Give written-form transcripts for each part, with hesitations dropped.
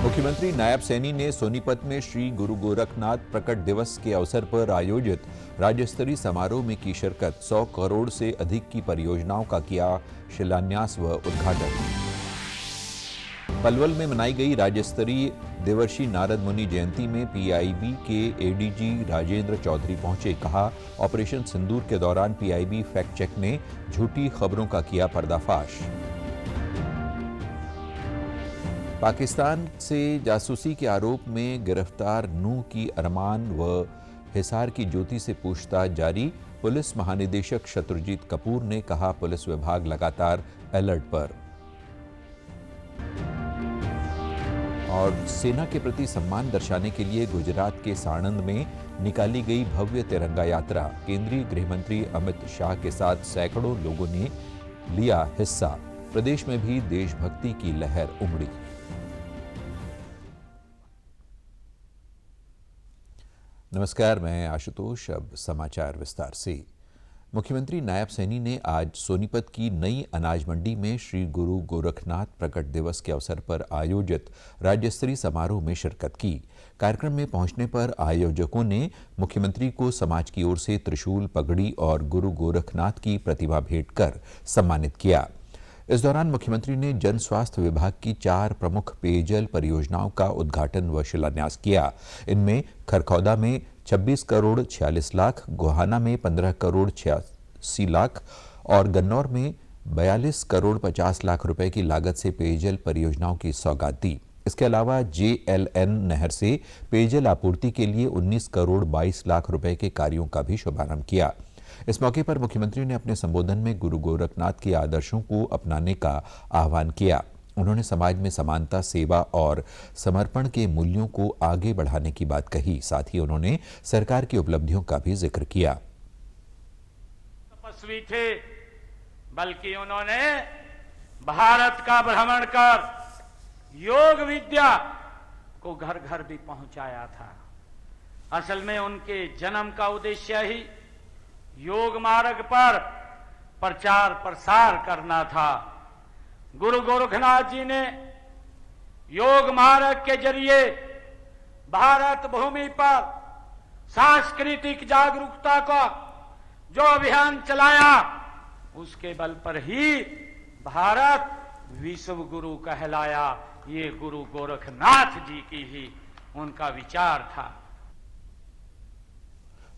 मुख्यमंत्री नायब सैनी ने सोनीपत में श्री गुरु गोरखनाथ प्रकट दिवस के अवसर पर आयोजित राज्य स्तरीय समारोह में की शिरकत। 100 करोड़ से अधिक की परियोजनाओं का किया शिलान्यास व उद्घाटन। पलवल में मनाई गई राज्य स्तरीय देवर्षि नारद मुनि जयंती में पीआईबी के एडीजी राजेंद्र चौधरी पहुंचे। कहा, ऑपरेशन सिंदूर के दौरान पीआईबी फैक्ट चेक ने झूठी खबरों का किया पर्दाफाश। पाकिस्तान से जासूसी के आरोप में गिरफ्तार नूह की अरमान व हिसार की ज्योति से पूछताछ जारी। पुलिस महानिदेशक शत्रुजीत कपूर ने कहा, पुलिस विभाग लगातार अलर्ट पर। और सेना के प्रति सम्मान दर्शाने के लिए गुजरात के साणंद में निकाली गई भव्य तिरंगा यात्रा। केंद्रीय गृह मंत्री अमित शाह के साथ सैकड़ों लोगों ने लिया हिस्सा। प्रदेश में भी देशभक्ति की लहर उमड़ी। नमस्कार, मैं आशुतोष। अब समाचार विस्तार से। मुख्यमंत्री नायब सैनी ने आज सोनीपत की नई अनाज मंडी में श्री गुरु गोरखनाथ प्रकट दिवस के अवसर पर आयोजित राज्य स्तरीय समारोह में शिरकत की। कार्यक्रम में पहुंचने पर आयोजकों ने मुख्यमंत्री को समाज की ओर से त्रिशूल, पगड़ी और गुरु गोरखनाथ की प्रतिमा भेंट कर सम्मानित किया। इस दौरान मुख्यमंत्री ने जन स्वास्थ्य विभाग की 4 प्रमुख पेयजल परियोजनाओं का उद्घाटन व शिलान्यास किया। इनमें खरखौदा में 26 करोड़ 46 लाख, गोहाना में 15 करोड़ 86 लाख और गन्नौर में 42 करोड़ 50 लाख रुपए की लागत से पेयजल परियोजनाओं की सौगात दी। इसके अलावा जेएलएन नहर से पेयजल आपूर्ति के लिए 19 करोड़ 22 लाख रुपए के कार्यों का भी शुभारंभ किया। इस मौके पर मुख्यमंत्री ने अपने संबोधन में गुरु गोरखनाथ के आदर्शों को अपनाने का आह्वान किया। उन्होंने समाज में समानता, सेवा और समर्पण के मूल्यों को आगे बढ़ाने की बात कही। साथ ही उन्होंने सरकार की उपलब्धियों का भी जिक्र किया। तपस्वी थे, बल्कि उन्होंने भारत का भ्रमण कर योग विद्या को घर घर भी पहुंचाया था। असल में उनके जन्म का उद्देश्य ही योग मार्ग पर प्रचार प्रसार करना था। गुरु गोरखनाथ जी ने योग मार्ग के जरिए भारत भूमि पर सांस्कृतिक जागरूकता का जो अभियान चलाया, उसके बल पर ही भारत विश्व गुरु कहलाया। ये गुरु गोरखनाथ जी की ही उनका विचार था।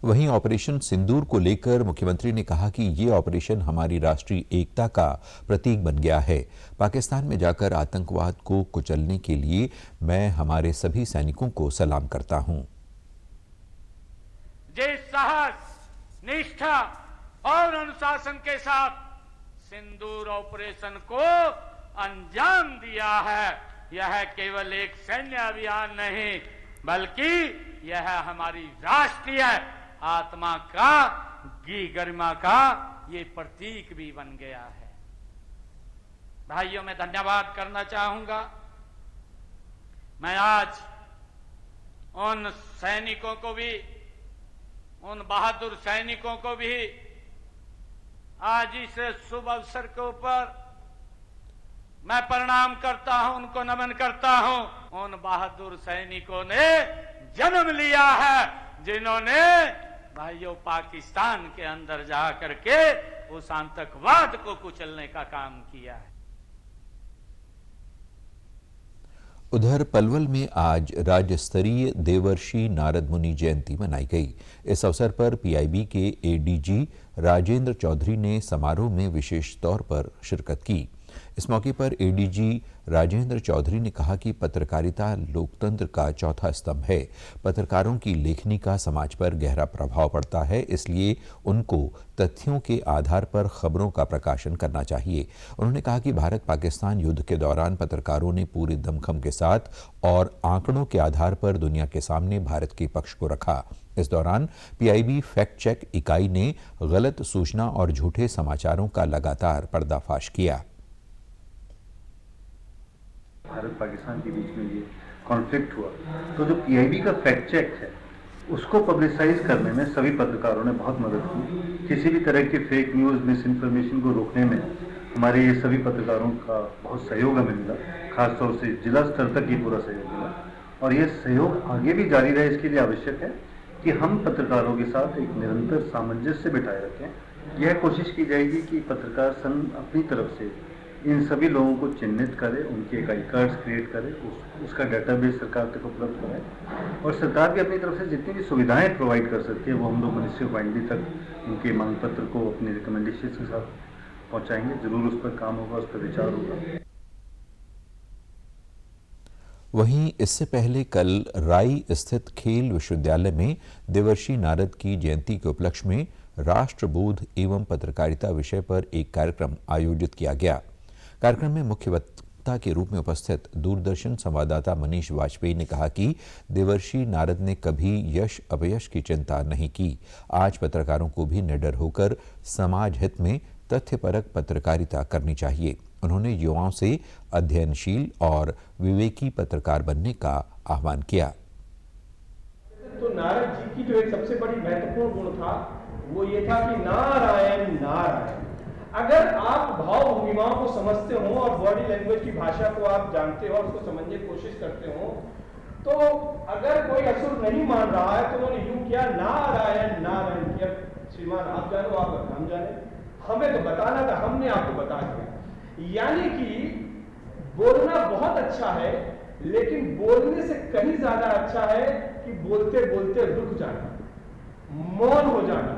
वहीं ऑपरेशन सिंदूर को लेकर मुख्यमंत्री ने कहा कि ये ऑपरेशन हमारी राष्ट्रीय एकता का प्रतीक बन गया है। पाकिस्तान में जाकर आतंकवाद को कुचलने के लिए मैं हमारे सभी सैनिकों को सलाम करता हूं। जिस साहस, निष्ठा और अनुशासन के साथ सिंदूर ऑपरेशन को अंजाम दिया है, यह केवल एक सैन्य अभियान नहीं, बल्कि यह हमारी राष्ट्रीय आत्मा का, गरिमा का ये प्रतीक भी बन गया है। भाइयों, मैं धन्यवाद करना चाहूंगा। मैं आज उन सैनिकों को भी, उन बहादुर सैनिकों को भी आज इस शुभ अवसर के ऊपर मैं प्रणाम करता हूं, उनको नमन करता हूं। उन बहादुर सैनिकों ने जन्म लिया है जिन्होंने भाइयों पाकिस्तान के अंदर जाकर के उस आतंकवाद को कुचलने का काम किया है। उधर पलवल में आज राज्य स्तरीय देवर्षि नारद मुनि जयंती मनाई गई। इस अवसर पर पीआईबी के एडीजी राजेंद्र चौधरी ने समारोह में विशेष तौर पर शिरकत की। इस मौके पर एडीजी राजेंद्र चौधरी ने कहा कि पत्रकारिता लोकतंत्र का चौथा स्तंभ है। पत्रकारों की लेखनी का समाज पर गहरा प्रभाव पड़ता है, इसलिए उनको तथ्यों के आधार पर खबरों का प्रकाशन करना चाहिए। उन्होंने कहा कि भारत पाकिस्तान युद्ध के दौरान पत्रकारों ने पूरे दमखम के साथ और आंकड़ों के आधार पर दुनिया के सामने भारत के पक्ष को रखा। इस दौरान पीआईबी फैक्ट चेक इकाई ने गलत सूचना और झूठे समाचारों का लगातार पर्दाफाश किया। भारत पाकिस्तान के बीच में ये कॉन्फ्लिक्ट हुआ, तो जो पीआईबी का फैक्ट चेक है उसको पब्लिसाइज करने में सभी पत्रकारों ने बहुत मदद की। किसी भी तरह की फेक न्यूज़, मिस इन्फॉर्मेशन को रोकने में हमारे ये सभी पत्रकारों का बहुत सहयोग हमें मिला, खासतौर से जिला स्तर तक ये पूरा सहयोग मिला और ये सहयोग आगे भी जारी रहे। इसके लिए आवश्यक है कि हम पत्रकारों के साथ एक निरंतर सामंजस्य बिठाए रखें। यह कोशिश की जाएगी कि पत्रकार संघ अपनी तरफ से इन सभी लोगों को चिन्हित करे, उनके एक आई कार्ड्स क्रिएट करे, उसका डेटाबेस सरकार तक उपलब्ध कराए और सरकार भी अपनी तरफ से जितनी भी सुविधाएं प्रोवाइड कर सकती है वो हम लोग मिनिस्ट्री ऑफ आईएनडी तक उनके मांग पत्र को अपने रिकमेंडेशन के साथ पहुंचाएंगे। जरूर उस पर काम होगा, उस पर विचार होगा। वहीं इससे पहले कल राई स्थित खेल विश्वविद्यालय में देवर्षि नारद की जयंती के उपलक्ष्य में राष्ट्रबोध एवं पत्रकारिता विषय पर एक कार्यक्रम आयोजित किया गया। कार्यक्रम में मुख्य वक्ता के रूप में उपस्थित दूरदर्शन संवाददाता मनीष वाजपेयी ने कहा कि देवर्षि नारद ने कभी यश अपयश की चिंता नहीं की। आज पत्रकारों को भी निडर होकर समाज हित में तथ्यपरक पत्रकारिता करनी चाहिए। उन्होंने युवाओं से अध्ययनशील और विवेकी पत्रकार बनने का आह्वान किया। तो नारद जी की जो एक सबसे बड़ी महत्वपूर्ण गुण था वो ये था कि नारायण नारायण। अगर आप भाव भंगिमाओं को समझते हो और बॉडी लैंग्वेज की भाषा को आप जानते हो और उसको समझने की कोशिश करते हो, तो अगर कोई असुर नहीं मान रहा है तो उन्होंने यूं किया नारायण नारायण किया। श्रीमान आप जानो, आप हम जाने, हमें तो बताना था, हमने आपको बता दिया। यानी कि बोलना बहुत अच्छा है, लेकिन बोलने से कहीं ज्यादा अच्छा है कि बोलते बोलते रुक जाना, मौन हो जाना।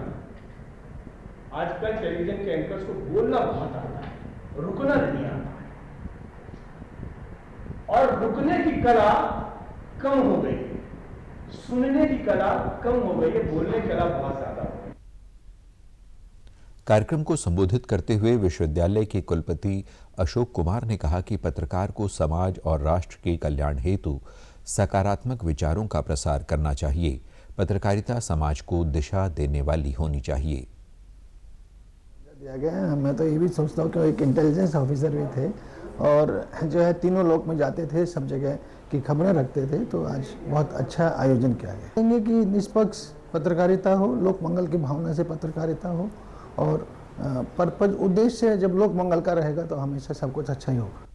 आजकल टेलीविजन के एंकर्स को बोलना बहुत आता है, रुकना नहीं आता है, और रुकने की कला कम हो गई है, सुनने की कला कम हो गई है, बोलने की कला बहुत ज्यादा हो गई। कार्यक्रम को संबोधित करते हुए विश्वविद्यालय के कुलपति अशोक कुमार ने कहा कि पत्रकार को समाज और राष्ट्र के कल्याण हेतु सकारात्मक विचारों का प्रसार करना चाहिए। पत्रकारिता समाज को दिशा देने वाली होनी चाहिए। दिया गया है। मैं तो ये भी सोचता हूँ कि एक इंटेलिजेंस ऑफिसर भी थे और जो है तीनों लोक में जाते थे, सब जगह की खबरें रखते थे। तो आज बहुत अच्छा आयोजन किया गया है कि निष्पक्ष पत्रकारिता हो, लोक मंगल की भावना से पत्रकारिता हो और पर्पज उद्देश्य जब लोक मंगल का रहेगा तो हमेशा सब कुछ अच्छा ही होगा।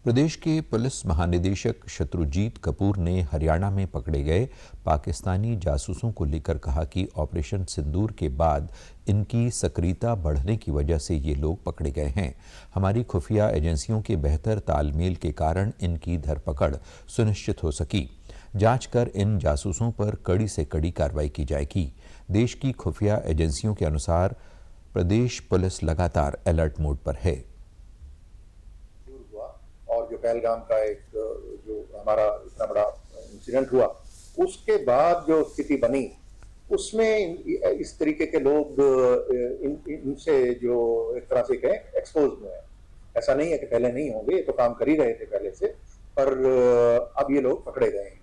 प्रदेश के पुलिस महानिदेशक शत्रुजीत कपूर ने हरियाणा में पकड़े गए पाकिस्तानी जासूसों को लेकर कहा कि ऑपरेशन सिंदूर के बाद इनकी सक्रियता बढ़ने की वजह से ये लोग पकड़े गए हैं। हमारी खुफिया एजेंसियों के बेहतर तालमेल के कारण इनकी धरपकड़ सुनिश्चित हो सकी। जांच कर इन जासूसों पर कड़ी से कड़ी कार्रवाई की जाएगी। देश की खुफिया एजेंसियों के अनुसार प्रदेश पुलिस लगातार अलर्ट मोड पर है। और जो पहलगाम का एक जो हमारा इतना बड़ा इंसिडेंट हुआ, उसके बाद जो स्थिति बनी उसमें इस तरीके के लोग इनसे जो एक तरह से कहें एक्सपोज हुए हैं। ऐसा नहीं है कि पहले नहीं होंगे, ये तो काम कर ही रहे थे पहले से, पर अब ये लोग पकड़े गए हैं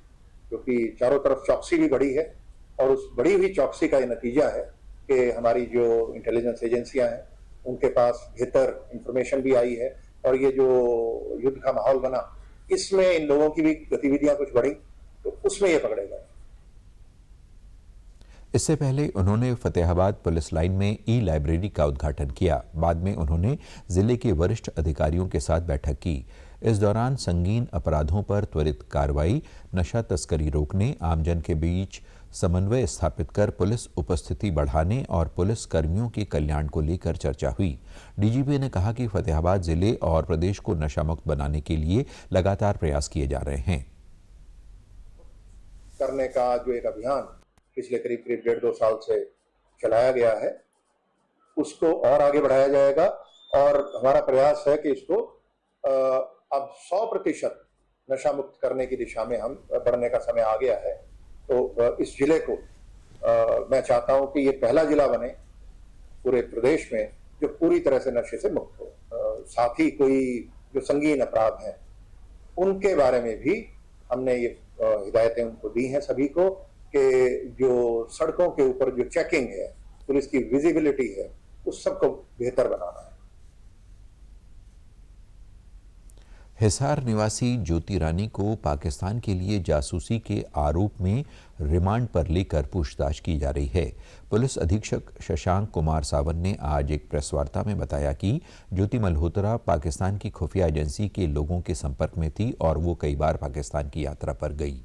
क्योंकि चारों तरफ चौकसी भी बढ़ी है और उस बढ़ी हुई चौकसी का ये नतीजा है कि हमारी जो इंटेलिजेंस एजेंसियां हैं उनके पास बेहतर इंफॉर्मेशन भी आई है और ये जो युद्ध का माहौल बना इसमें इन लोगों की भी गतिविधियां कुछ बढ़ी तो उसमें ये पकड़े गए। इससे पहले उन्होंने फतेहाबाद पुलिस लाइन में ई लाइब्रेरी का उद्घाटन किया। बाद में उन्होंने जिले के वरिष्ठ अधिकारियों के साथ बैठक की। इस दौरान संगीन अपराधों पर त्वरित कार्रवाई, नशा तस्करी रोकने, आमजन के बीच समन्वय स्थापित कर पुलिस उपस्थिति बढ़ाने और पुलिस कर्मियों के कल्याण को लेकर चर्चा हुई। डीजीपी ने कहा कि फतेहाबाद जिले और प्रदेश को नशा मुक्त बनाने के लिए लगातार प्रयास किए जा रहे हैं। करने का जो एक अभियान पिछले करीब 1.5-2 साल से चलाया गया है उसको और आगे बढ़ाया जाएगा और हमारा प्रयास है कि इसको अब 100% नशा मुक्त करने की दिशा में हम बढ़ने का समय आ गया है। तो इस जिले को मैं चाहता हूं कि ये पहला जिला बने पूरे प्रदेश में जो पूरी तरह से नशे से मुक्त हो। साथ ही कोई जो संगीन अपराध हैं उनके बारे में भी हमने ये हिदायतें उनको दी हैं सभी को कि जो सड़कों के ऊपर जो चेकिंग है, पुलिस की विजिबिलिटी है, उस सबको बेहतर बनाना है। हिसार निवासी ज्योति रानी को पाकिस्तान के लिए जासूसी के आरोप में रिमांड पर लेकर पूछताछ की जा रही है। पुलिस अधीक्षक शशांक कुमार सावन ने आज एक प्रेस वार्ता में बताया कि ज्योति मल्होत्रा पाकिस्तान की खुफिया एजेंसी के लोगों के संपर्क में थी और वो कई बार पाकिस्तान की यात्रा पर गई।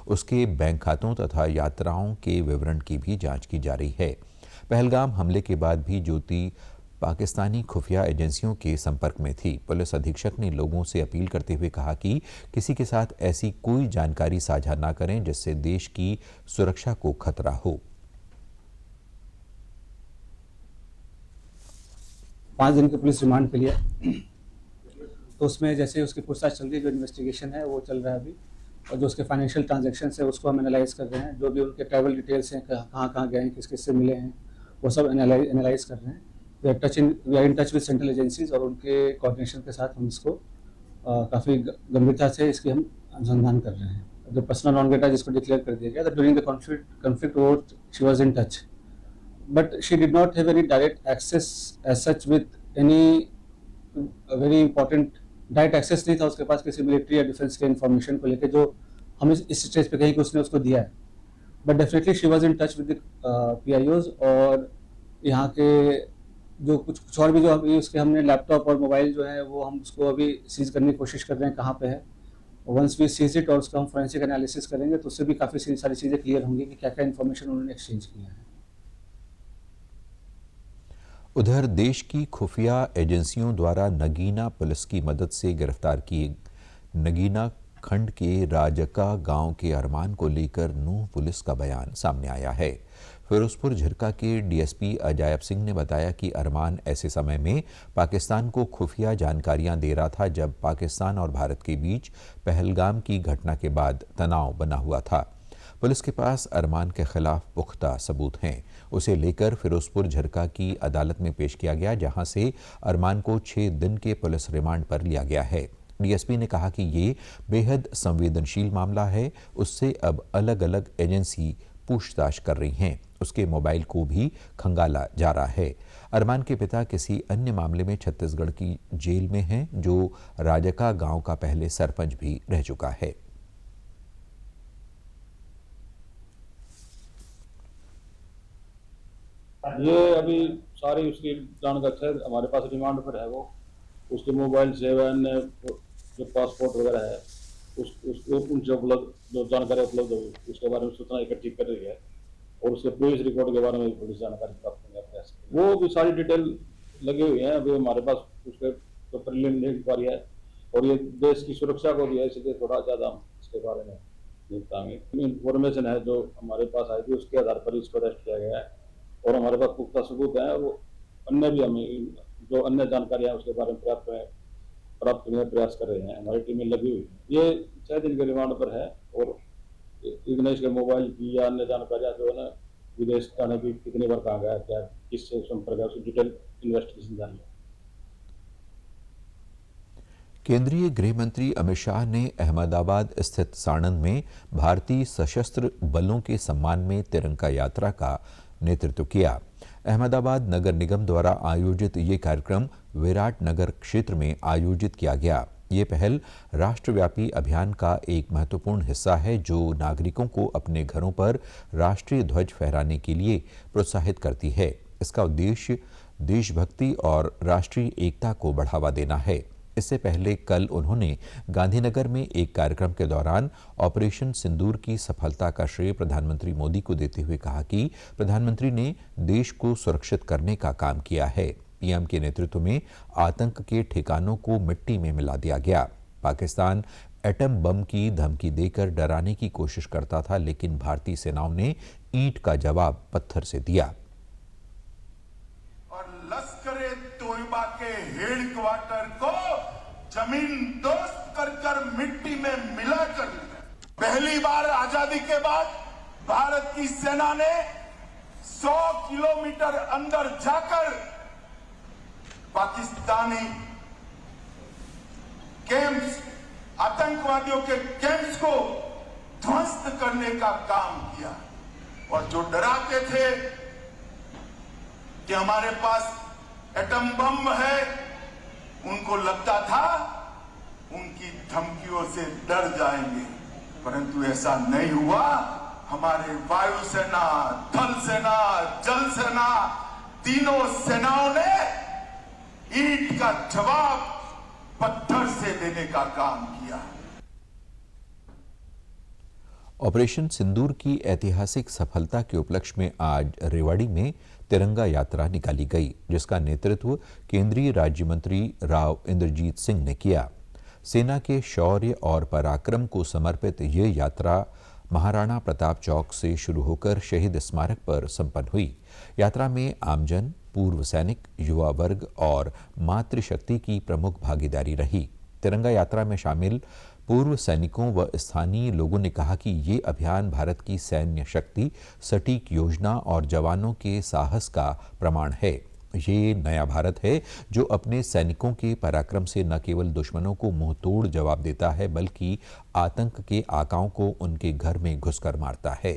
उसके बैंक खातों तथा यात्राओं के विवरण की भी जांच की जा रही है। पहलगाम हमले के बाद भी ज्योति पाकिस्तानी खुफिया एजेंसियों के संपर्क में थी। पुलिस अधीक्षक ने लोगों से अपील करते हुए कहा कि किसी के साथ ऐसी कोई जानकारी साझा न करें जिससे देश की सुरक्षा को खतरा हो। 5 दिन के पुलिस रिमांड के लिए, तो उसमें जैसे उसकी पूछताछ चल रही है, जो इन्वेस्टिगेशन है वो चल रहा है अभी, और जो उसके फाइनेंशियल ट्रांजैक्शन है उसको हम एनालाइज कर रहे हैं। जो भी उनके ट्रैवल डिटेल्स हैं, कहाँ कहाँ गए हैं, किस किस से मिले हैं, वो सब एनालाइज कर रहे हैं। We are in touch with central agencies और उनके कोऑर्डिनेशन के साथ हम इसको काफ़ी गंभीरता से इसकी हम अनुसंधान कर रहे हैं। जो पर्सनल नॉन ग्रेटा जिसको डिक्लेयर कर दिया गया, during the conflict what she was in touch, but she did not have any direct access as such with any very important direct access नहीं था उसके पास किसी मिलिट्री या डिफेंस के इन्फॉर्मेशन को लेकर जो हम इस स्टेज पे कहीं कि उसने उसको दिया है। But definitely she was in touch with PIOs, और यहाँ के जो कुछ और भी जो अभी उसके हमने लैपटॉप और मोबाइल जो है वो हम उसको अभी सीज करने की कोशिश कर रहे हैं कहाँ पे है। वंस वी सीज इट और उसका हम फोरेंसिक एनालिसिस करेंगे तो उससे भी काफ़ी सारी चीज़ें क्लियर होंगी कि क्या क्या इन्फॉर्मेशन उन्होंने एक्सचेंज किया है। उधर देश की खुफिया एजेंसियों द्वारा नगीना पुलिस की मदद से गिरफ्तार किए नगीना खंड के राजका गांव के अरमान को लेकर नूंह पुलिस का बयान सामने आया है। फिरोजपुर झिरका के DSP अजायब सिंह ने बताया कि अरमान ऐसे समय में पाकिस्तान को खुफिया जानकारियां दे रहा था जब पाकिस्तान और भारत के बीच पहलगाम की घटना के बाद तनाव बना हुआ था। पुलिस के पास अरमान के खिलाफ पुख्ता सबूत हैं। उसे लेकर फिरोजपुर झिरका की अदालत में पेश किया गया, जहां से अरमान को 6 दिन के पुलिस रिमांड पर लिया गया है। DSP ने कहा कि ये बेहद संवेदनशील मामला है, उससे अब अलग अलग एजेंसी पूछताछ कर रही हैं। उसके मोबाइल को भी खंगाला जा रहा है। अरमान के पिता किसी अन्य मामले में छत्तीसगढ़ की जेल में हैं, जो राजका गांव का पहले सरपंच भी रह चुका है। ये अभी सारी उसकी जानकारी है, हमारे पास रिमांड पर है। वो उसके मोबाइल से अन्य जो पासपोर्ट वगैरह है उनसे उपलब्ध जो जानकारी उपलब्ध हो उसके बारे में सूचना इकट्ठी कर रही है, और उसके पुलिस रिकॉर्ड के बारे में पुलिस जानकारी प्राप्त करने का प्रयास। वो भी सारी डिटेल लगी हुई है अभी हमारे पास, उसके तो प्रीलिमिनरी इंक्वायरी है, और ये देश की सुरक्षा को भी है, इसलिए थोड़ा ज़्यादा इसके बारे में इंफॉर्मेशन है जो हमारे पास आई थी, उसके आधार पर इसको अरेस्ट किया गया है। और हमारे पास पुख्ता सबूत है, वो अन्य भी हमें जो अन्य जानकारियाँ उसके बारे में प्राप्त करने का प्रयास कर रहे हैं। हमारी टीमें लगी हुई है। ये 6 दिन के रिमांड पर है, और इग्नेश के मोबाइल की या अन्य जानकारियाँ जो है ना विदेश जाने की कितनी बार कहाँ गया, क्या किससे संपर्क है, उसकी डिटेल इन्वेस्टिगेशन जारी है। केंद्रीय गृह मंत्री अमित शाह ने अहमदाबाद स्थित साणंद में भारतीय सशस्त्र बलों के सम्मान में तिरंगा यात्रा का नेतृत्व किया। अहमदाबाद नगर निगम द्वारा आयोजित ये कार्यक्रम विराट नगर क्षेत्र में आयोजित किया गया। ये पहल राष्ट्रव्यापी अभियान का एक महत्वपूर्ण हिस्सा है, जो नागरिकों को अपने घरों पर राष्ट्रीय ध्वज फहराने के लिए प्रोत्साहित करती है। इसका उद्देश्य देशभक्ति और राष्ट्रीय एकता को बढ़ावा देना है। इससे पहले कल उन्होंने गांधीनगर में एक कार्यक्रम के दौरान ऑपरेशन सिंदूर की सफलता का श्रेय प्रधानमंत्री मोदी को देते हुए कहा कि प्रधानमंत्री ने देश को सुरक्षित करने का काम किया है। पीएम के नेतृत्व में आतंक के ठिकानों को मिट्टी में मिला दिया गया। पाकिस्तान एटम बम की धमकी देकर डराने की कोशिश करता था, लेकिन भारतीय सेनाओं ने ईंट का जवाब पत्थर से दिया। और लश्कर-ए-तोयबा के हेडक्वार्टर को जमीन दोस्त कर मिट्टी में मिलाकर पहली बार आजादी के बाद भारत की सेना ने 100 किलोमीटर अंदर जाकर पाकिस्तानी कैंप्स, आतंकवादियों के कैंप्स को ध्वस्त करने का काम किया। और जो डराते थे कि हमारे पास एटम बम है, उनको लगता था उनकी धमकियों से डर जाएंगे, परंतु ऐसा नहीं हुआ। हमारे वायुसेना, थल सेना, जल सेना, तीनों सेनाओं ने ईंट का जवाब पत्थर से देने का काम किया। ऑपरेशन सिंदूर की ऐतिहासिक सफलता के उपलक्ष्य में आज रेवाड़ी में तिरंगा यात्रा निकाली गई, जिसका नेतृत्व केंद्रीय राज्य मंत्री राव इंद्रजीत सिंह ने किया। सेना के शौर्य और पराक्रम को समर्पित ये यात्रा महाराणा प्रताप चौक से शुरू होकर शहीद स्मारक पर संपन्न हुई। यात्रा में आमजन, पूर्व सैनिक, युवा वर्ग और मातृशक्ति की प्रमुख भागीदारी रही। तिरंगा यात्रा में शामिल पूर्व सैनिकों व स्थानीय लोगों ने कहा कि ये अभियान भारत की सैन्य शक्ति, सटीक योजना और जवानों के साहस का प्रमाण है। ये नया भारत है जो अपने सैनिकों के पराक्रम से न केवल दुश्मनों को मुंह तोड़ जवाब देता है, बल्कि आतंक के आकाओं को उनके घर में घुसकर मारता है।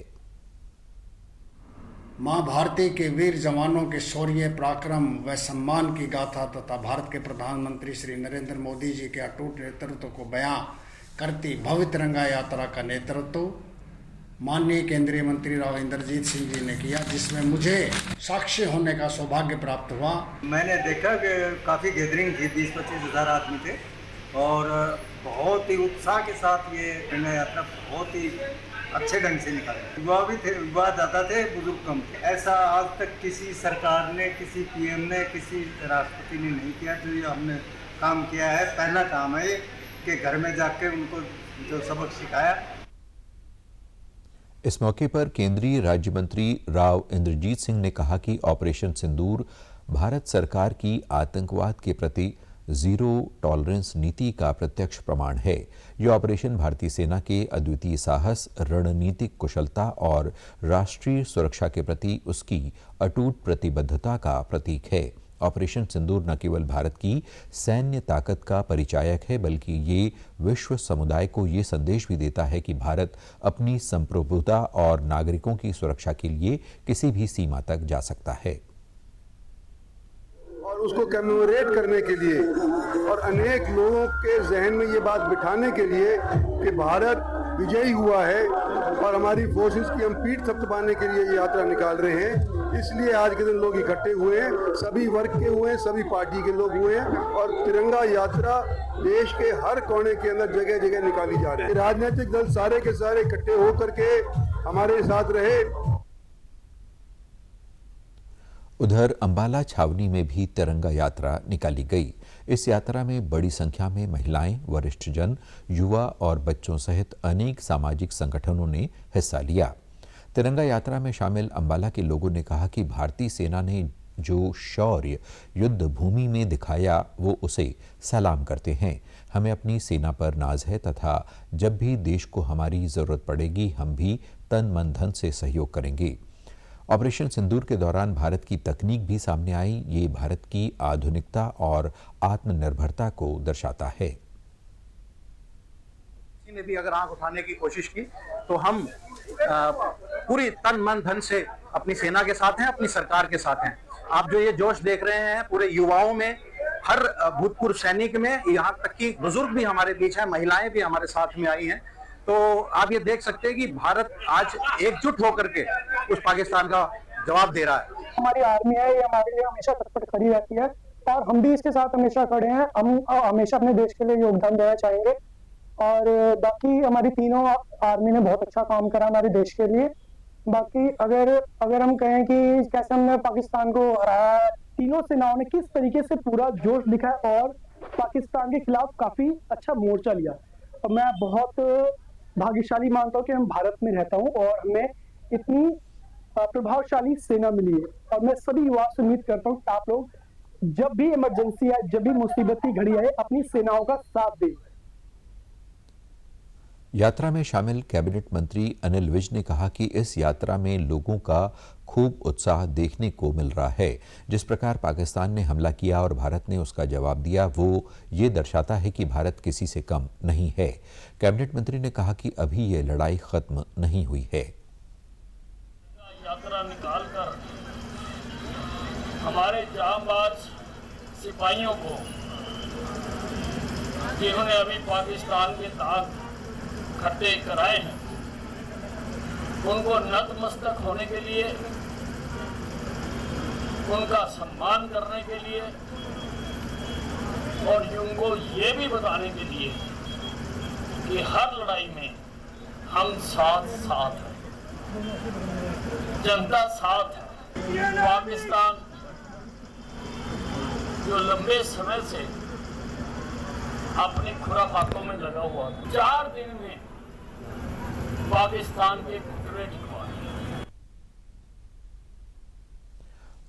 मां भारती के वीर जवानों के शौर्य, पराक्रम व सम्मान की गाथा तथा भारत के प्रधानमंत्री श्री नरेंद्र मोदी जी के अटूट नेतृत्व को बयां करती भव्य तिरंगा यात्रा का नेतृत्व माननीय केंद्रीय मंत्री राव इंद्रजीत सिंह जी ने किया, जिसमें मुझे साक्षी होने का सौभाग्य प्राप्त हुआ। मैंने देखा कि काफ़ी गैदरिंग थी, 20-25 हज़ार आदमी थे और बहुत ही उत्साह के साथ ये तिरंगा यात्रा बहुत ही अच्छे ढंग से निकाली। युवा भी थे, युवा ज़्यादा थे, बुजुर्ग कम थे। ऐसा आज तक किसी सरकार ने, किसी पीएम ने, किसी राष्ट्रपति ने नहीं किया जो ये हमने काम किया है। पहला काम है कि घर में जाके उनको जो सबक सिखाया। इस मौके पर केंद्रीय राज्य मंत्री राव इंद्रजीत सिंह ने कहा कि ऑपरेशन सिंदूर भारत सरकार की आतंकवाद के प्रति जीरो टॉलरेंस नीति का प्रत्यक्ष प्रमाण है। यह ऑपरेशन भारतीय सेना के अद्वितीय साहस, रणनीतिक कुशलता और राष्ट्रीय सुरक्षा के प्रति उसकी अटूट प्रतिबद्धता का प्रतीक है। ऑपरेशन सिंदूर न केवल भारत की सैन्य ताकत का परिचायक है, बल्कि ये विश्व समुदाय को ये संदेश भी देता है कि भारत अपनी संप्रभुता और नागरिकों की सुरक्षा के लिए किसी भी सीमा तक जा सकता है। और उसको कमेमोरेट करने के लिए और अनेक लोगों के जहन में ये बात बिठाने के लिए कि भारत विजयी हुआ है और हमारी फोर्सेस की हम पीठ थपथपाने के लिए ये यात्रा निकाल रहे हैं। इसलिए आज के दिन लोग इकट्ठे हुए हैं, सभी वर्ग के हुए हैं, सभी पार्टी के लोग हुए हैं और तिरंगा यात्रा देश के हर कोने के अंदर जगह जगह निकाली जा रही है। राजनीतिक दल सारे के सारे इकट्ठे होकर के हमारे साथ रहे। उधर अंबाला छावनी में भी तिरंगा यात्रा निकाली गई। इस यात्रा में बड़ी संख्या में महिलाएं, वरिष्ठजन, युवा और बच्चों सहित अनेक सामाजिक संगठनों ने हिस्सा लिया। तिरंगा यात्रा में शामिल अंबाला के लोगों ने कहा कि भारतीय सेना ने जो शौर्य युद्ध भूमि में दिखाया वो उसे सलाम करते हैं। हमें अपनी सेना पर नाज है तथा जब भी देश को हमारी जरूरत पड़ेगी हम भी तन मन धन से सहयोग करेंगे। ऑपरेशन सिंदूर के दौरान भारत की तकनीक भी सामने आई। ये भारत की आधुनिकता और आत्मनिर्भरता को दर्शाता है। किसी ने भी अगर आंख उठाने की कोशिश की तो हम पूरी तन मन धन से अपनी सेना के साथ हैं, अपनी सरकार के साथ हैं। आप जो ये जोश देख रहे हैं पूरे युवाओं में, हर भूतपूर्व सैनिक में, यहाँ तक कि बुजुर्ग भी हमारे बीच हैं, महिलाएं भी हमारे साथ में आई हैं। तो आप ये देख सकते हैं कि भारत आज एकजुट होकर के उस पाकिस्तान का जवाब दे रहा है। हमारी आर्मी है, ये हमारे लिए हमेशा तत्पर खड़ी रहती है और हम भी इसके साथ हमेशा खड़े हैं। हम हमेशा अपने देश के लिए योगदान देना चाहेंगे और बाकी हमारी तीनों आर्मी ने बहुत अच्छा काम करा हमारे देश के लिए। बाकी अगर हम कहें कि कैसे हमने पाकिस्तान को हराया, तीनों सेनाओं ने किस तरीके से पूरा जोश दिखाया और पाकिस्तान के खिलाफ काफी अच्छा मोर्चा लिया। और मैं बहुत भाग्यशाली मानता हूँ कि हम भारत में रहता हूँ और हमें इतनी प्रभावशाली सेना मिली है। और मैं सभी युवा से उम्मीद करता हूँ कि आप लोग जब भी इमरजेंसी आए, जब भी मुसीबत की घड़ी आए, अपनी सेनाओं का साथ दें। यात्रा में शामिल कैबिनेट मंत्री अनिल विज ने कहा कि इस यात्रा में लोगों का खूब उत्साह देखने को मिल रहा है। जिस प्रकार पाकिस्तान ने हमला किया और भारत ने उसका जवाब दिया, वो ये दर्शाता है कि भारत किसी से कम नहीं है। कैबिनेट मंत्री ने कहा कि अभी ये लड़ाई खत्म नहीं हुई है। यात्रा निकालकर हमारे जांबाज सिपाहियों को जिन्होंने अभी पाकिस्तान के दाग खट्टे कराए हैं, उनको नतमस्तक होने के लिए, उनका सम्मान करने के लिए और उनको ये भी बताने के लिए कि हर लड़ाई में हम साथ साथ हैं, जनता साथ है। पाकिस्तान जो लंबे समय से अपनी खुराफातों में लगा हुआ था, 4 दिन में पाकिस्तान के घुटने टिकवाए।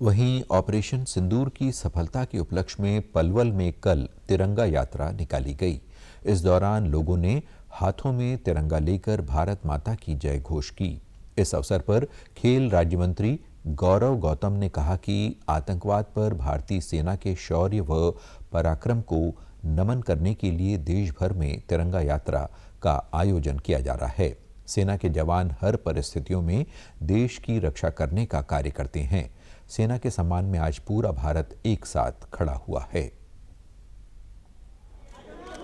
वहीं ऑपरेशन सिंदूर की सफलता के उपलक्ष्य में पलवल में कल तिरंगा यात्रा निकाली गई। इस दौरान लोगों ने हाथों में तिरंगा लेकर भारत माता की जय घोष की। इस अवसर पर खेल राज्य मंत्री गौरव गौतम ने कहा कि आतंकवाद पर भारतीय सेना के शौर्य व पराक्रम को नमन करने के लिए देश भर में तिरंगा यात्रा का आयोजन किया जा रहा है। सेना के जवान हर परिस्थितियों में देश की रक्षा करने का कार्य करते हैं। सेना के सम्मान में आज पूरा भारत एक साथ खड़ा हुआ है।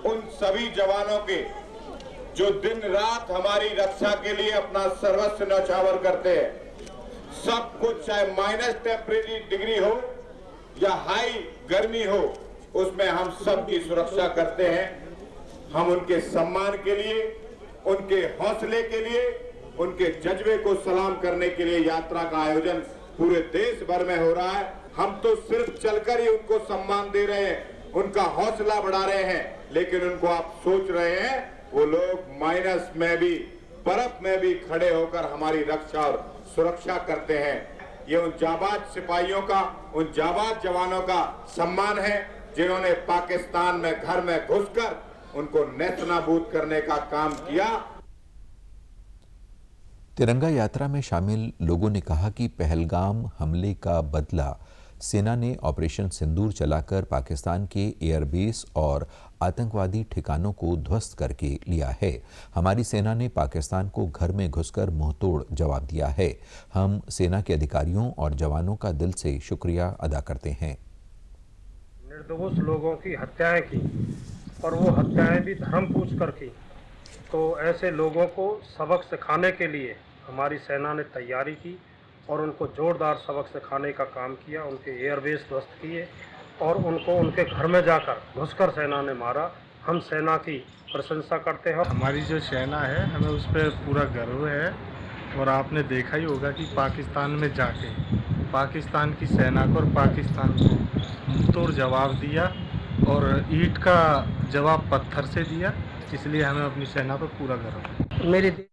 उन सभी जवानों के जो दिन रात हमारी रक्षा के लिए अपना सर्वस्व न्यौछावर करते हैं, सब कुछ चाहे माइनस टेम्परेचर डिग्री हो या हाई गर्मी हो, उसमें हम सब की सुरक्षा करते हैं। हम उनके सम्मान के लिए, उनके हौसले के लिए, उनके जज्बे को सलाम करने के लिए यात्रा का आयोजन पूरे देश भर में हो रहा है। हम तो सिर्फ चलकर ही उनको सम्मान दे रहे हैं, उनका हौसला बढ़ा रहे हैं, लेकिन उनको आप सोच रहे हैं वो लोग माइनस में भी, बर्फ में भी खड़े होकर हमारी रक्षा और सुरक्षा करते हैं। ये उन जाबाज सिपाहियों का, उन जाबाज जवानों का सम्मान है जिन्होंने पाकिस्तान में घर में घुसकर उनको नेस्तनाबूद करने का काम किया। तिरंगा यात्रा में शामिल लोगों ने कहा कि पहलगाम हमले का बदला सेना ने ऑपरेशन सिंदूर चलाकर पाकिस्तान के एयरबेस और आतंकवादी ठिकानों को ध्वस्त करके लिया है। हमारी सेना ने पाकिस्तान को घर में घुसकर मुंहतोड़ जवाब दिया है। हम सेना के अधिकारियों और जवानों का दिल से शुक्रिया अदा करते हैं। निर्दोष लोगों की हत्याएं की और वो हत्याएं भी धर्म पूछ कर की, तो ऐसे लोगों को सबक सिखाने के लिए हमारी सेना ने तैयारी की और उनको जोरदार सबक सिखाने का काम किया। उनके एयरबेस ध्वस्त किए और उनको उनके घर में जाकर घुसकर सेना ने मारा। हम सेना की प्रशंसा करते हैं। हमारी जो सेना है, हमें उस पर पूरा गर्व है। और आपने देखा ही होगा कि पाकिस्तान में जाके पाकिस्तान की सेना को और पाकिस्तान को मुंहतोड़ जवाब दिया और ईंट का जवाब पत्थर से दिया। इसलिए हमें अपनी सेना पर पूरा गर्व है।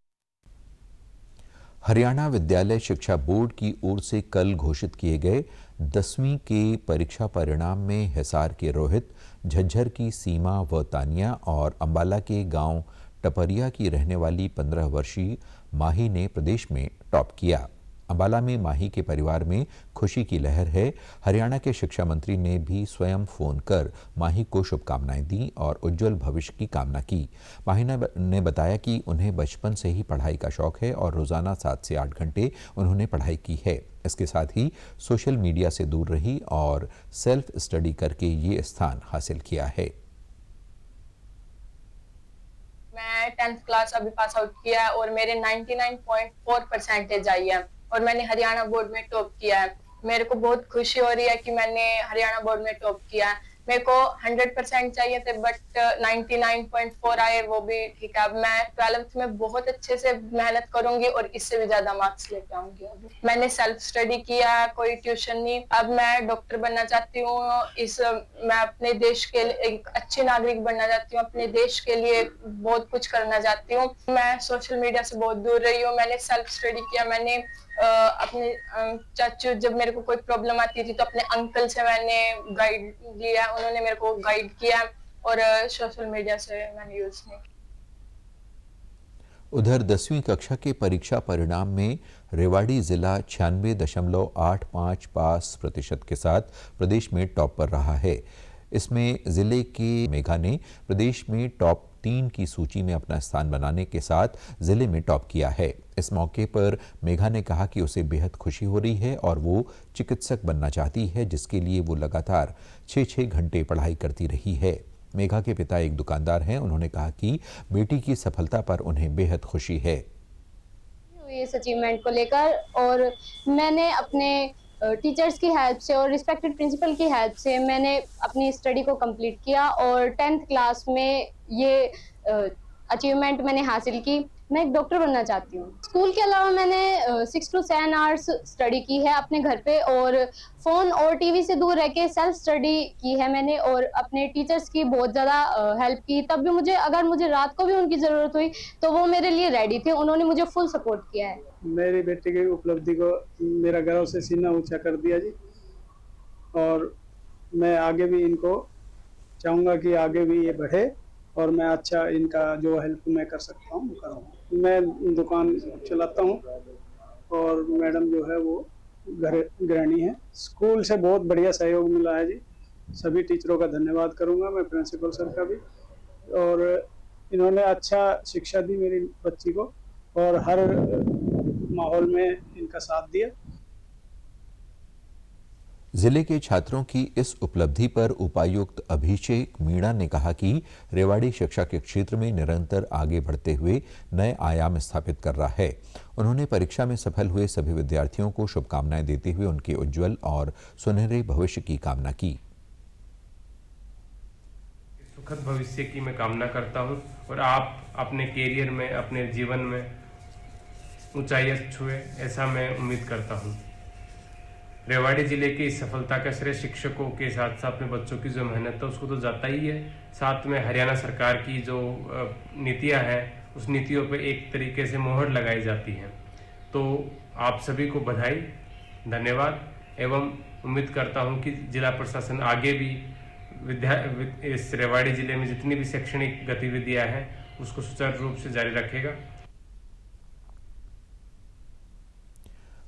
हरियाणा विद्यालय शिक्षा बोर्ड की ओर से कल घोषित किए गए 10वीं के परीक्षा परिणाम में हिसार के रोहित, झज्जर की सीमा व तानिया और अंबाला के गांव टपरिया की रहने वाली 15 वर्षीय माही ने प्रदेश में टॉप किया। अंबाला में माही के परिवार में खुशी की लहर है। हरियाणा के शिक्षा मंत्री ने भी स्वयं फोन कर माही को शुभकामनाएं दी और उज्जवल भविष्य की कामना की। माही ने बताया कि उन्हें बचपन से ही पढ़ाई का शौक है और रोजाना 7 से 8 घंटे उन्होंने पढ़ाई की है। इसके साथ ही सोशल मीडिया से दूर रही और सेल्फ स्टडी करके ये स्थान हासिल किया है। मैं 10th क्लास अभी पास आउट किया और मेरे 99.4 परसेंटेज आई है और मैंने हरियाणा बोर्ड में टॉप किया है। मेरे को बहुत खुशी हो रही है कि मैंने हरियाणा बोर्ड में टॉप किया है। मेरे को 100% चाहिए थे बट 99.4 आए, वो भी ठीक है। अब मैं 12th में बहुत अच्छे से मेहनत करूंगी और इससे भी ज्यादा मार्क्स लेके आऊंगी। अभी मैंने सेल्फ स्टडी किया, कोई ट्यूशन नहीं। अब मैं डॉक्टर बनना चाहती हूँ। मैं अपने देश के लिए एक अच्छी नागरिक बनना चाहती हूँ, अपने देश के लिए बहुत कुछ करना चाहती हूँ। मैं सोशल मीडिया से बहुत दूर रही हूँ। मैंने सेल्फ स्टडी किया। मैंने अपने चाचू, जब मेरे को कोई प्रॉब्लम आती थी तो अपने अंकल से मैंने गाइड लिया, उन्होंने मेरे को गाइड किया और सोशल मीडिया से मैंने यूज नहीं किया। उधर 10वीं कक्षा के परीक्षा परिणाम में रेवाड़ी जिला 96.85 पास प्रतिशत के साथ प्रदेश में टॉप पर रहा है। इसमें जिले के मेघा ने प्रदेश में टॉप 3 की सूची में अपना स्थान बनाने के साथ जिले में टॉप किया है। इस मौके पर मेघा ने कहा कि उसे बेहद खुशी हो रही है और वो चिकित्सक बनना चाहती है, जिसके लिए वो लगातार 6-6 घंटे पढ़ाई करती रही है। मेघा के पिता एक दुकानदार हैं। उन्होंने कहा कि बेटी की सफलता पर उन्हें बेहद खुशी है इस अचीवमेंट को लेकर, और मैंने अपने टीचर्स की हेल्प से और रिस्पेक्टेड प्रिंसिपल की हेल्प से मैंने अपनी स्टडी को कंप्लीट किया और 10th क्लास में ये अचीवमेंट मैंने हासिल की। मैं एक डॉक्टर बनना चाहती हूँ। स्कूल के अलावा मैंने 6 to 7 आवर्स स्टडी की है अपने घर पे, और फ़ोन और टीवी से दूर रह के सेल्फ स्टडी की है मैंने, और अपने टीचर्स की बहुत ज़्यादा हेल्प की। तब भी अगर मुझे रात को भी उनकी ज़रूरत हुई तो वो मेरे लिए रेडी थे, उन्होंने मुझे फुल सपोर्ट किया है। मेरी बेटी की उपलब्धि को मेरा गर्व से सीना ऊंचा कर दिया जी, और मैं आगे भी इनको चाहूँगा कि आगे भी ये बढ़े और मैं अच्छा इनका जो हेल्प मैं कर सकता हूँ करूँ। मैं दुकान चलाता हूँ और मैडम जो है वो घर गृहिणी है। स्कूल से बहुत बढ़िया सहयोग मिला है जी, सभी टीचरों का धन्यवाद करूँगा मैं, प्रिंसिपल सर का भी, और इन्होंने अच्छा शिक्षा दी मेरी बच्ची को और हर माहौल में इनका साथ दिया। जिले के छात्रों की इस उपलब्धि पर उपायुक्त अभिषेक मीणा ने कहा कि रेवाड़ी शिक्षा के क्षेत्र में निरंतर आगे बढ़ते हुए नए आयाम स्थापित कर रहा है। उन्होंने परीक्षा में सफल हुए सभी विद्यार्थियों को शुभकामनाएं देते हुए उनके उज्जवल और सुनहरे भविष्य की कामना की। सुखद भविष्य की मैं कामना करता हूं और आप अपने कैरियर में, अपने जीवन में ऊंचाई छुए, ऐसा मैं उम्मीद करता हूं। रेवाड़ी जिले की इस सफलता का श्रेय शिक्षकों के साथ साथ अपने बच्चों की जो मेहनत है उसको तो जाता ही है, साथ में हरियाणा सरकार की जो नीतियां हैं उस नीतियों पे एक तरीके से मोहर लगाई जाती है। तो आप सभी को बधाई, धन्यवाद, एवं उम्मीद करता हूं कि जिला प्रशासन आगे भी इस रेवाड़ी जिले में जितनी भी शैक्षणिक गतिविधियां हैं उसको सुचारू रूप से जारी रखेगा।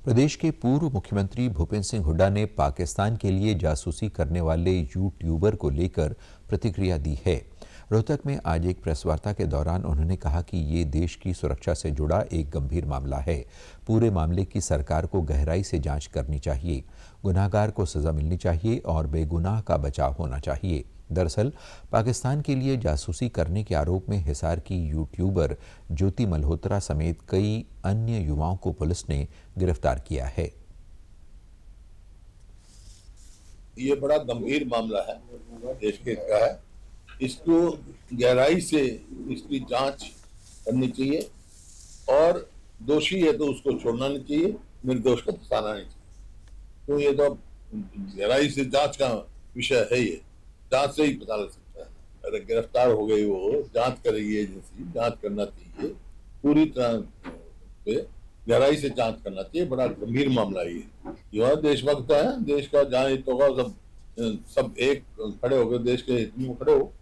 प्रदेश के पूर्व मुख्यमंत्री भूपेंद्र सिंह हुड्डा ने पाकिस्तान के लिए जासूसी करने वाले यूट्यूबर को लेकर प्रतिक्रिया दी है। रोहतक में आज एक प्रेस वार्ता के दौरान उन्होंने कहा कि ये देश की सुरक्षा से जुड़ा एक गंभीर मामला है। पूरे मामले की सरकार को गहराई से जांच करनी चाहिए, गुनाहगार को सजा मिलनी चाहिए और बेगुनाह का बचाव होना चाहिए। दरअसल पाकिस्तान के लिए जासूसी करने के आरोप में हिसार की यूट्यूबर ज्योति मल्होत्रा समेत कई अन्य युवाओं को पुलिस ने गिरफ्तार किया है। ये बड़ा गंभीर मामला है, देश के का है, इसको गहराई से इसकी जांच करनी चाहिए और दोषी है तो उसको छोड़ना नहीं चाहिए, निर्दोष को फंसाना नहीं चाहिए। तो ये तो गहराई से जांच का विषय है, ये जांच से ही पता लग सकता है। अगर गिरफ्तार हो गई वो, जांच करेगी एजेंसी, जांच करना चाहिए, पूरी तरह से गहराई से जांच करना चाहिए। बड़ा गंभीर मामला ये युवा देशभक्त है, देश का जहाँ हित होगा सब एक खड़े होकर देश के हित में खड़े हो।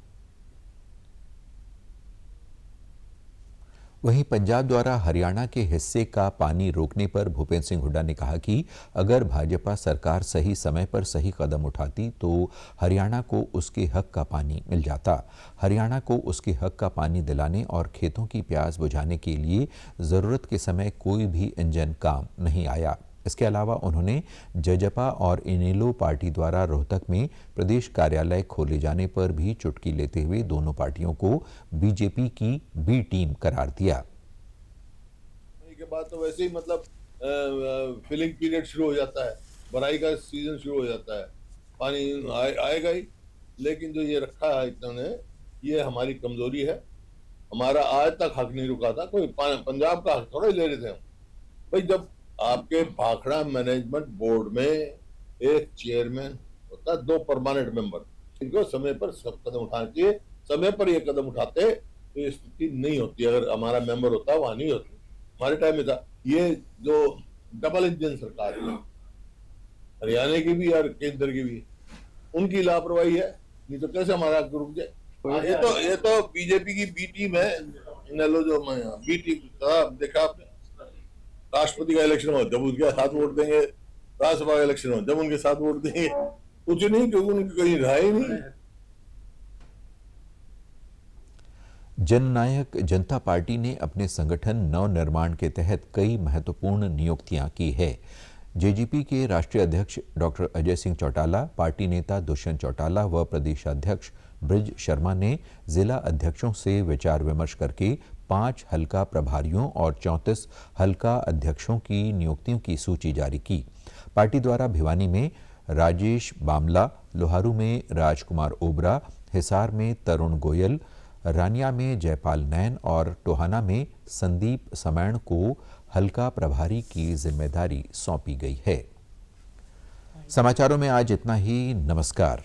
वहीं पंजाब द्वारा हरियाणा के हिस्से का पानी रोकने पर भूपेंद्र सिंह हुड्डा ने कहा कि अगर भाजपा सरकार सही समय पर सही कदम उठाती तो हरियाणा को उसके हक का पानी मिल जाता। हरियाणा को उसके हक का पानी दिलाने और खेतों की प्यास बुझाने के लिए ज़रूरत के समय कोई भी इंजन काम नहीं आया। इसके अलावा उन्होंने जजपा और इनेलो पार्टी द्वारा रोहतक में प्रदेश कार्यालय खोले जाने पर भी चुटकी लेते हुए दोनों पार्टियों को बीजेपी की बी टीम करार दिया। के बाद तो वैसे ही मतलब फिलिंग पीरियड शुरू हो जाता है, भराई का सीजन शुरू हो जाता है, पानी आएगा ही। लेकिन जो ये रखा है इन्होंने, ये हमारी कमजोरी है। हमारा आज तक हक नहीं रुका था, कोई पंजाब का हक थोड़ा ही ले रहे थे हम। भाई जब आपके भाखड़ा मैनेजमेंट बोर्ड में एक चेयरमैन होता, 2 परमानेंट मेंबर, इनको समय पर सब कदम उठाना चाहिए। समय पर ये कदम उठाते तो ये स्थिति नहीं होती। अगर हमारा मेंबर होता वहां नहीं होती, हमारे टाइम में था। ये जो डबल इंजन सरकार है, हरियाणा की भी और केंद्र की भी, उनकी लापरवाही है, नहीं तो कैसे हमारा रुक जाए। ये तो बीजेपी की बी टीम है। इनेलो जो बी टीम देखा आपने, राष्ट्रपति का इलेक्शन हो जब उनके साथ वोट देंगे, राज्यसभा का इलेक्शन हो जब उनके साथ वोट देंगे, कुछ नहीं, क्योंकि उनकी कहीं राय नहीं। जननायक जनता पार्टी ने अपने संगठन नव निर्माण के तहत कई महत्वपूर्ण नियुक्तियां की है। जेजीपी के राष्ट्रीय अध्यक्ष डॉक्टर अजय सिंह चौटाला, पार्टी नेता दुष्यंत चौटाला व प्रदेशाध्यक्ष ब्रिज शर्मा ने जिला अध्यक्षों से विचार विमर्श करके 5 हल्का प्रभारियों और 34 हल्का अध्यक्षों की नियुक्तियों की सूची जारी की। पार्टी द्वारा भिवानी में राजेश बामला, लोहारू में राजकुमार ओबरा, हिसार में तरुण गोयल, रानिया में जयपाल नैन और टोहाना में संदीप समैण को हल्का प्रभारी की जिम्मेदारी सौंपी गई है। समाचारों में आज इतना ही। नमस्कार।